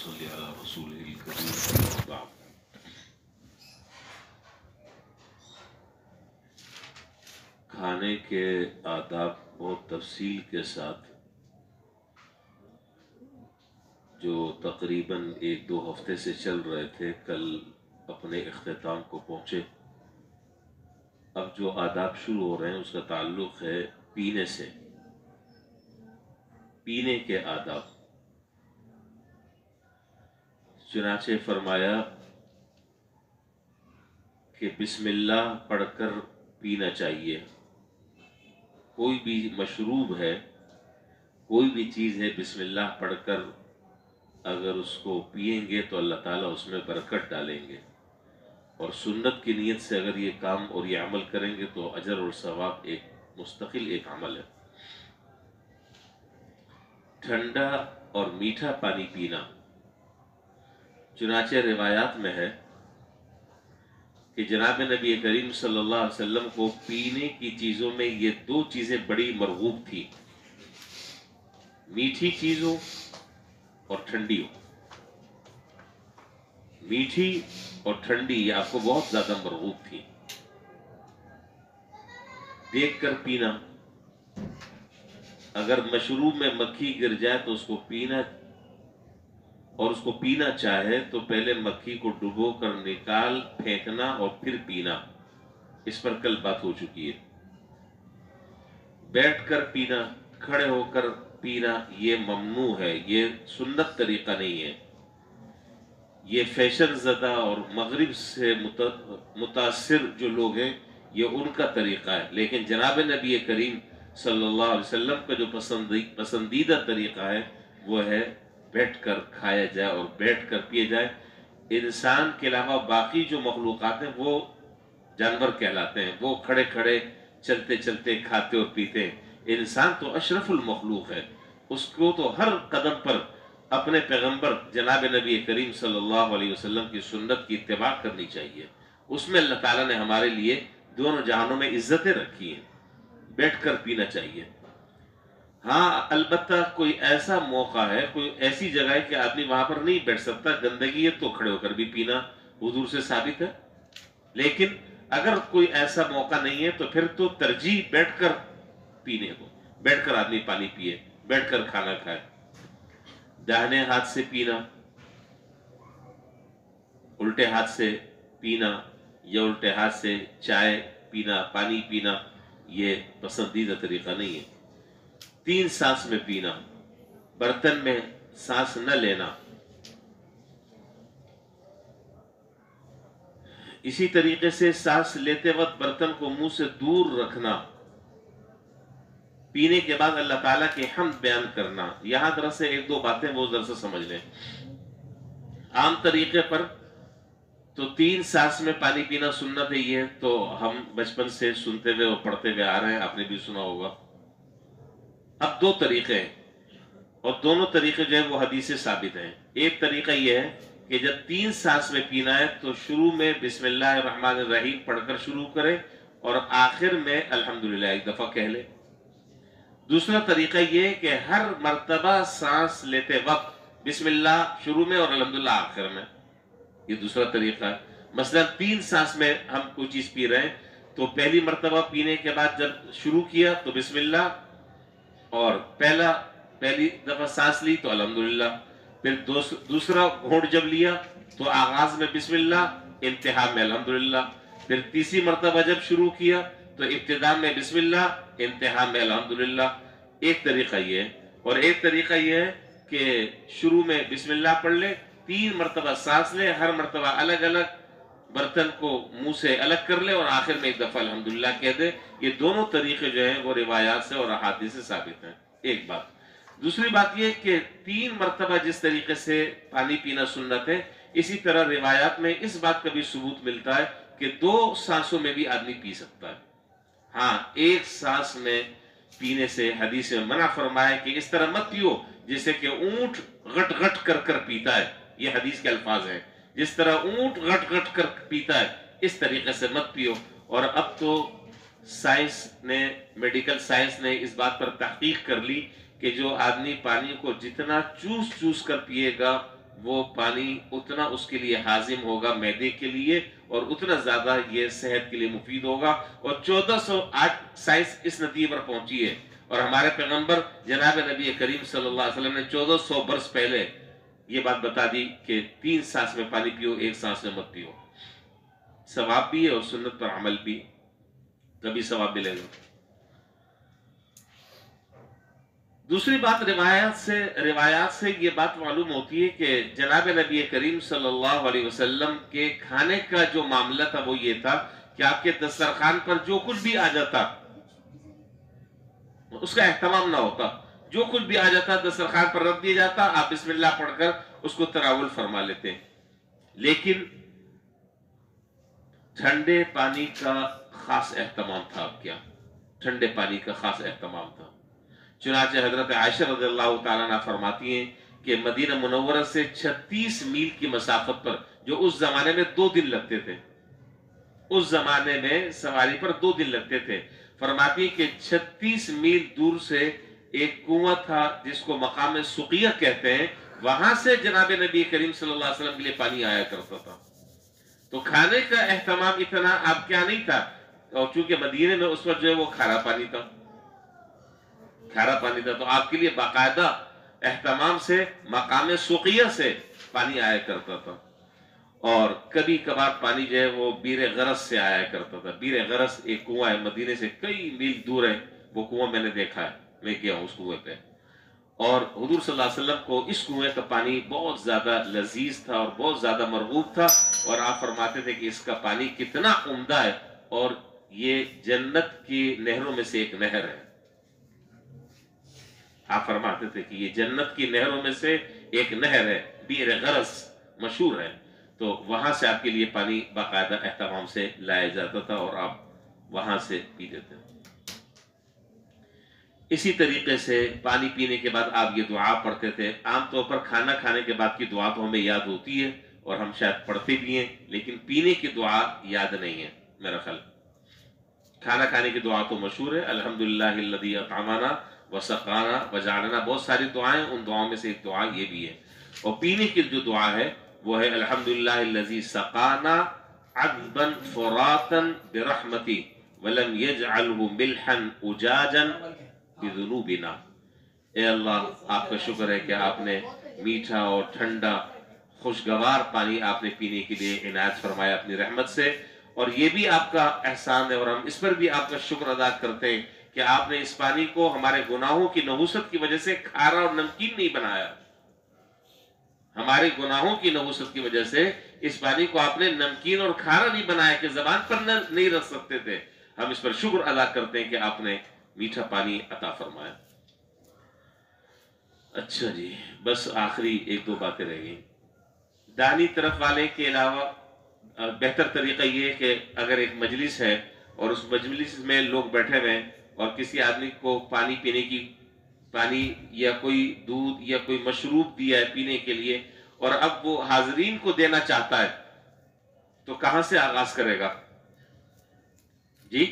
صلی علی رسولہ الکریم بعد۔ کھانے کے آداب بہت تفصیل کے ساتھ جو تقریباً 1-2 ہفتے سے چل رہے تھے، کل اپنے اختتام کو پہنچے۔ اب جو آداب شروع ہو رہے ہیں اس کا تعلق ہے پینے سے، پینے کے آداب۔ چنانچہ فرمایا کہ بسم اللہ پڑھ کر پینا چاہیے۔ کوئی بھی مشروب ہے، کوئی بھی چیز ہے، بسم اللہ پڑھ کر اگر اس کو پئیں گے تو اللہ تعالیٰ اس میں برکت ڈالیں گے، اور سنت کی نیت سے اگر یہ کام اور یہ عمل کریں گے تو اجر اور ثواب ایک مستقل ایک عمل ہے۔ ٹھنڈا اور میٹھا پانی پینا، چنانچہ روایات میں ہے کہ جناب نبی کریم صلی اللہ علیہ وسلم کو پینے کی چیزوں میں یہ 2 چیزیں بڑی مرغوب تھی، میٹھی چیزوں اور ٹھنڈی ہو۔ میٹھی اور ٹھنڈی یہ آپ کو بہت زیادہ مرغوب تھی۔ دیکھ کر پینا، اگر مشروب میں مکھی گر جائے تو اس کو پینا، اور اس کو پینا چاہے تو پہلے مکھی کو ڈبو کر نکال پھینکنا اور پھر پینا۔ اس پر کل بات ہو چکی ہے۔ بیٹھ کر پینا، کھڑے ہو کر پینا یہ ممنوع ہے، یہ سنت طریقہ نہیں ہے، یہ فیشن زدہ اور مغرب سے متاثر جو لوگ ہیں یہ ان کا طریقہ ہے، لیکن جناب نبی کریم صلی اللہ علیہ وسلم کا جو پسندیدہ طریقہ ہے وہ ہے بیٹھ کر کھایا جائے اور بیٹھ کر پیے جائے۔ انسان کے علاوہ باقی جو مخلوقات ہیں وہ جانور کہلاتے ہیں، وہ کھڑے کھڑے چلتے چلتے کھاتے اور پیتے ہیں۔ انسان تو اشرف المخلوق ہے، اس کو تو ہر قدم پر اپنے پیغمبر جناب نبی کریم صلی اللہ علیہ وسلم کی سنت کی اتباع کرنی چاہیے۔ اس میں اللہ تعالیٰ نے ہمارے لیے دونوں جہانوں میں عزتیں رکھی ہیں۔ بیٹھ کر پینا چاہیے۔ ہاں البتہ کوئی ایسا موقع ہے، کوئی ایسی جگہ ہے کہ آدمی وہاں پر نہیں بیٹھ سکتا، گندگی ہے، تو کھڑے ہو کر بھی پینا حضور سے ثابت ہے۔ لیکن اگر کوئی ایسا موقع نہیں ہے تو پھر تو ترجیح بیٹھ کر پینے کو، بیٹھ کر آدمی پانی پیے، بیٹھ کر کھانا کھائے۔ داہنے ہاتھ سے پینا، الٹے ہاتھ سے پینا یا الٹے ہاتھ سے چائے پینا، پانی پینا یہ پسندیدہ طریقہ نہیں ہے۔ 3 سانس میں پینا، برتن میں سانس نہ لینا۔ اسی طریقے سے سانس لیتے وقت برتن کو منہ سے دور رکھنا۔ پینے کے بعد اللہ تعالیٰ کی حمد بیان کرنا۔ یہاں ذرا سے 1-2 باتیں وہ ذرا سے سمجھ لیں۔ عام طریقے پر تو 3 سانس میں پانی پینا سنت ہے، یہ تو ہم بچپن سے سنتے ہوئے اور پڑھتے ہوئے آ رہے ہیں، آپ نے بھی سنا ہوگا۔ اب 2 طریقے ہیں، اور دونوں طریقے جو ہیں وہ حدیث سے ثابت ہیں۔ ایک طریقہ یہ ہے کہ جب 3 سانس میں پینا ہے تو شروع میں بسم اللہ الرحمن الرحیم پڑھ کر شروع کرے اور آخر میں الحمدللہ ایک دفعہ کہہ لے۔ دوسرا طریقہ یہ کہ ہر مرتبہ سانس لیتے وقت بسم اللہ شروع میں اور الحمدللہ آخر میں، یہ دوسرا طریقہ ہے۔ مثلا 3 سانس میں ہم کوئی چیز پی رہے ہیں تو پہلی مرتبہ پینے کے بعد جب شروع کیا تو بسم اللہ، اور پہلی دفعہ سانس لی تو الحمدللہ، پھر دوسرا گھونٹ جب لیا تو آغاز میں بسم اللہ، انتہا میں الحمدللہ، پھر تیسری مرتبہ جب شروع کیا تو ابتدا میں بسم اللہ، انتہا میں الحمدللہ۔ ایک طریقہ یہ ہے، اور ایک طریقہ یہ ہے کہ شروع میں بسم اللہ پڑھ لے، 3 مرتبہ سانس لے، ہر مرتبہ الگ الگ برتن کو منہ سے الگ کر لے اور آخر میں ایک دفعہ الحمدللہ کہہ دے۔ یہ دونوں طریقے جو ہیں وہ روایات سے اور احادیث سے ثابت ہیں۔ ایک بات۔ دوسری بات یہ کہ 3 مرتبہ جس طریقے سے پانی پینا سنت ہے، اسی طرح روایات میں اس بات کا بھی ثبوت ملتا ہے کہ 2 سانسوں میں بھی آدمی پی سکتا ہے۔ ہاں 1 سانس میں پینے سے حدیث میں منع فرمایا کہ اس طرح مت پیو جیسے کہ اونٹ غٹ غٹ کر پیتا ہے، یہ حدیث کے الفاظ ہیں۔ جس طرح اونٹ غٹ غٹ کر پیتا ہے اس طریقے سے مت پیو۔ اور اب تو سائنس نے، میڈیکل سائنس نے اس بات پر تحقیق کر لی کہ جو آدمی پانی کو جتنا چوس کر پیے گا وہ پانی اتنا اس کے لیے ہاضم ہوگا معدے کے لیے، اور اتنا زیادہ یہ صحت کے لیے مفید ہوگا۔ اور 1400 آج سائنس اس نتیجے پر پہنچی ہے، اور ہمارے پیغمبر جناب نبی کریم صلی اللہ علیہ وسلم نے 1400 برس پہلے یہ بات بتا دی کہ 3 سانس میں پانی پیو، 1 سانس میں مت پیو۔ ثواب بھی ہے اور سنت پر عمل بھی، کبھی ثواب ملے گا۔ دوسری بات، روایات سے یہ بات معلوم ہوتی ہے کہ جناب نبی کریم صلی اللہ علیہ وسلم کے کھانے کا جو معاملہ تھا وہ یہ تھا کہ آپ کے دسترخوان پر جو کچھ بھی آ جاتا اس کا اہتمام نہ ہوتا، جو کچھ بھی آ جاتا دسترخوان پر رکھ دیا جاتا، آپ بسم اللہ پڑھ کر اس کو تناول فرما لیتے۔ لیکن ٹھنڈے پانی کا خاص اہتمام تھا، آپ کیا ٹھنڈے پانی کا خاص اہتمام تھا۔ چنانچہ حضرت عائشہ رضی اللہ تعالیٰ عنہ فرماتی ہیں کہ مدینہ منورہ سے 36 میل کی مسافت پر، جو اس زمانے میں 2 دن لگتے تھے، اس زمانے میں سواری پر 2 دن لگتے تھے، فرماتی ہیں کہ 36 میل دور سے ایک کنواں تھا جس کو مقام سقیہ کہتے ہیں، وہاں سے جناب نبی کریم صلی اللہ علیہ وسلم کے لیے پانی آیا کرتا تھا۔ تو کھانے کا اہتمام اتنا آپ کیا نہیں تھا، اور چونکہ مدینے میں اس وقت جو ہے وہ کھارا پانی تھا، تو آپ کے لیے باقاعدہ اہتمام سے مقام سقیہ سے پانی آیا کرتا تھا۔ اور کبھی کبھار پانی جو ہے وہ بیر غرض سے آیا کرتا تھا۔ بیر غرض ایک کنواں ہے، مدینے سے کئی میل دور ہے، وہ کنواں میں نے دیکھا ہے، میں گیا ہوں اس کنویں پہ، اور حضور صلی اللہ علیہ وسلم کو اس کنویں کا پانی بہت زیادہ لذیذ تھا اور بہت زیادہ مرغوب تھا، اور آپ فرماتے تھے کہ اس کا پانی کتنا عمدہ ہے، اور یہ جنت کی نہروں میں سے ایک نہر ہے۔ آپ فرماتے تھے کہ یہ جنت کی نہروں میں سے ایک نہر ہے، بیر غرض مشہور ہے، تو وہاں سے آپ کے لیے پانی باقاعدہ اہتمام سے لایا جاتا تھا اور آپ وہاں سے پیتے تھے۔ اسی طریقے سے پانی پینے کے بعد آپ یہ دعا پڑھتے تھے۔ عام طور پر کھانا کھانے کے بعد کی دعا تو ہمیں یاد ہوتی ہے اور ہم شاید پڑھتے بھی ہیں، لیکن پینے کی دعا یاد نہیں ہے میرا خیال۔ کھانا کھانے کی دعا تو مشہور ہے، الحمدللہ الذی اطعمنا وسقانا وجعلنا، بہت ساری دعائیں، ان دعاؤں میں سے ایک دعا یہ بھی ہے۔ اور پینے کی جو دعا ہے وہ ہے الحمدللہ الذی سقانا عذبا فراتا برحمتی ولم یجعلہ ملحا اجاجا بذنوبنا۔ اے اللہ، آپ کا شکر ہے کہ آپ نے میٹھا اور ٹھنڈا خوشگوار پانی آپ نے پینے کے لیے عنایت فرمایا اپنی رحمت سے، اور یہ بھی آپ کا احسان ہے، اور ہم اس پر بھی آپ کا شکر ادا کرتے ہیں کہ آپ نے اس پانی کو ہمارے گناہوں کی نحوست کی وجہ سے کھارا اور نمکین نہیں بنایا۔ ہمارے گناہوں کی نحوست کی وجہ سے اس پانی کو آپ نے نمکین اور کھارا نہیں بنایا کہ زبان پر نہیں رکھ سکتے تھے۔ ہم اس پر شکر ادا کرتے ہیں کہ آپ نے میٹھا پانی عطا فرمایا۔ اچھا جی، بس آخری 1-2 باتیں رہ گئیں۔ دانی طرف والے کے علاوہ بہتر طریقہ یہ ہے کہ اگر ایک مجلس ہے اور اس مجلس میں لوگ بیٹھے ہوئے ہیں اور کسی آدمی کو پانی پینے کی، پانی یا کوئی دودھ یا کوئی مشروب دیا ہے پینے کے لیے، اور اب وہ حاضرین کو دینا چاہتا ہے، تو کہاں سے آغاز کرے گا؟ جی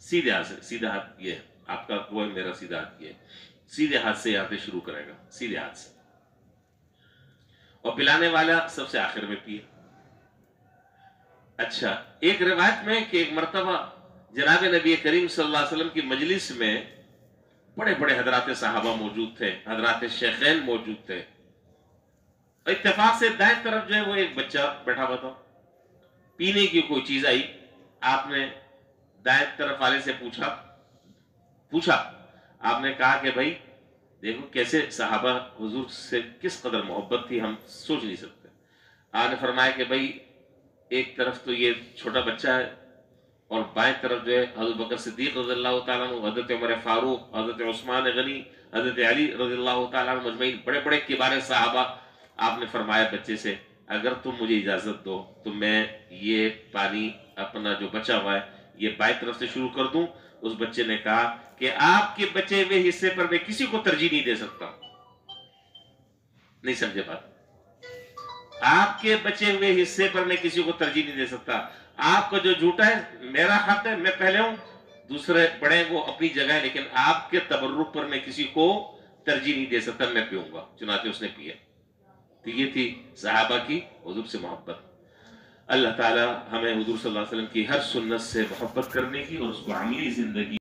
سیدھے ہاتھ سے، سیدھا ہاتھ یہ آپ کا، وہ میرا سیدھا ہاتھ یہ، سیدھے ہاتھ سے یہاں پہ شروع کرے گا، سیدھے ہاتھ سے، اور پلانے والا سب سے آخر میں پیے۔ اچھا، ایک روایت میں کہ ایک مرتبہ جناب نبی کریم صلی اللہ علیہ وسلم کی مجلس میں بڑے بڑے حضرات صحابہ موجود تھے، حضرات شیخین موجود تھے، اتفاق سے دائیں طرف جو ہے وہ ایک بچہ بیٹھا ہوا تھا، پینے کی کوئی چیز آئی، آپ نے دائیں طرف والے سے پوچھا، آپ نے کہا کہ بھائی دیکھو کیسے صحابہ حضور سے کس قدر محبت تھی، ہم سوچ نہیں سکتے۔ آپ نے فرمایا کہ بھائی ایک طرف تو یہ چھوٹا بچہ ہے، اور بائیں طرف جو ہے حضرت بکر صدیق رضی اللہ تعالیٰ عنہ، حضرت عمر فاروق، حضرت عثمان غنی، حضرت علی رضی اللہ تعالیٰ عنہ مجمعین، بڑے بڑے کبار صحابہ۔ آپ نے فرمایا بچے سے اگر تم مجھے اجازت دو تو میں یہ پانی اپنا جو بچا ہوا ہے یہ بائیں طرف سے شروع کر دوں۔ اس بچے نے کہا کہ آپ کے بچے ہوئے حصے پر میں کسی کو ترجیح نہیں دے سکتا۔ نہیں سمجھے بات؟ آپ کے بچے ہوئے حصے پر میں کسی کو ترجیح نہیں دے سکتا۔ آپ کا جو جھوٹا ہے میرا حق ہے، میں پہلے ہوں، دوسرے بڑے وہ اپنی جگہ ہے، لیکن آپ کے تبرک پر میں کسی کو ترجیح نہیں دے سکتا میں پیوں گا، چنانچہ اس نے پیا۔ تو یہ تھی صحابہ کی حضور سے محبت۔ اللہ تعالی ہمیں حضور صلی اللہ علیہ وسلم کی ہر سنت سے محبت کرنے کی اور اس کو عملی زندگی